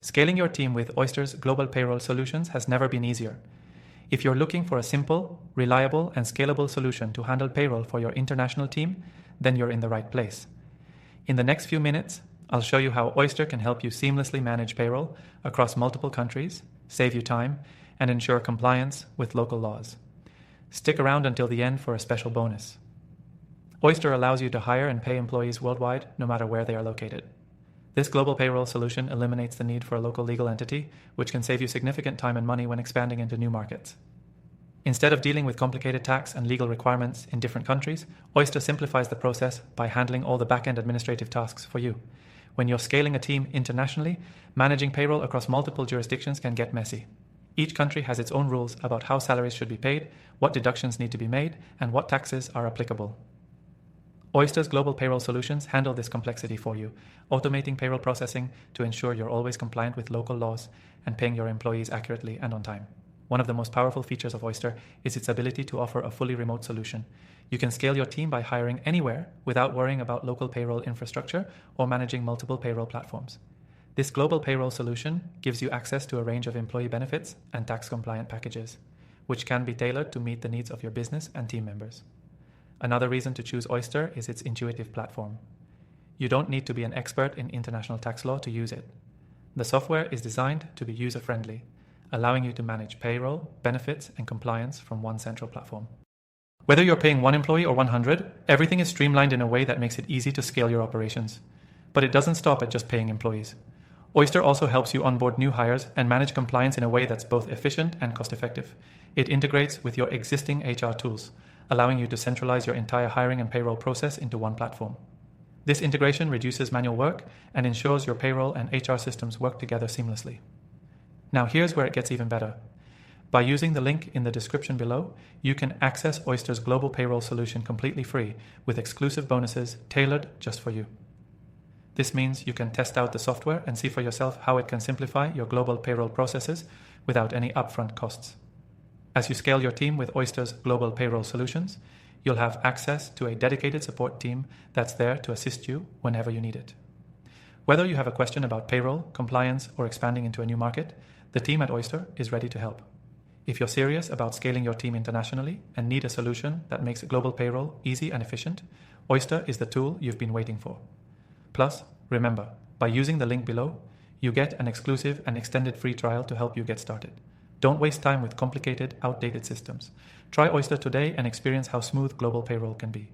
Scaling your team with Oyster's global payroll solutions has never been easier. If you're looking for a simple, reliable, and scalable solution to handle payroll for your international team, then you're in the right place. In the next few minutes, I'll show you how Oyster can help you seamlessly manage payroll across multiple countries, save you time, and ensure compliance with local laws. Stick around until the end for a special bonus. Oyster allows you to hire and pay employees worldwide, no matter where they are located. This global payroll solution eliminates the need for a local legal entity, which can save you significant time and money when expanding into new markets. Instead of dealing with complicated tax and legal requirements in different countries, Oyster simplifies the process by handling all the back-end administrative tasks for you. When you're scaling a team internationally, managing payroll across multiple jurisdictions can get messy. Each country has its own rules about how salaries should be paid, what deductions need to be made, and what taxes are applicable. Oyster's global payroll solutions handle this complexity for you, automating payroll processing to ensure you're always compliant with local laws and paying your employees accurately and on time. One of the most powerful features of Oyster is its ability to offer a fully remote solution. You can scale your team by hiring anywhere without worrying about local payroll infrastructure or managing multiple payroll platforms. This global payroll solution gives you access to a range of employee benefits and tax-compliant packages, which can be tailored to meet the needs of your business and team members. Another reason to choose Oyster is its intuitive platform. You don't need to be an expert in international tax law to use it. The software is designed to be user-friendly, allowing you to manage payroll, benefits, and compliance from one central platform. Whether you're paying 1 employee or 100, everything is streamlined in a way that makes it easy to scale your operations. But it doesn't stop at just paying employees. Oyster also helps you onboard new hires and manage compliance in a way that's both efficient and cost-effective. It integrates with your existing HR tools, allowing you to centralize your entire hiring and payroll process into one platform. This integration reduces manual work and ensures your payroll and HR systems work together seamlessly. Now here's where it gets even better. By using the link in the description below, you can access Oyster's global payroll solution completely free with exclusive bonuses tailored just for you. This means you can test out the software and see for yourself how it can simplify your global payroll processes without any upfront costs. As you scale your team with Oyster's global payroll solutions, you'll have access to a dedicated support team that's there to assist you whenever you need it. Whether you have a question about payroll, compliance, or expanding into a new market, the team at Oyster is ready to help. If you're serious about scaling your team internationally and need a solution that makes global payroll easy and efficient, Oyster is the tool you've been waiting for. Plus, remember, by using the link below, you get an exclusive and extended free trial to help you get started. Don't waste time with complicated, outdated systems. Try Oyster today and experience how smooth global payroll can be.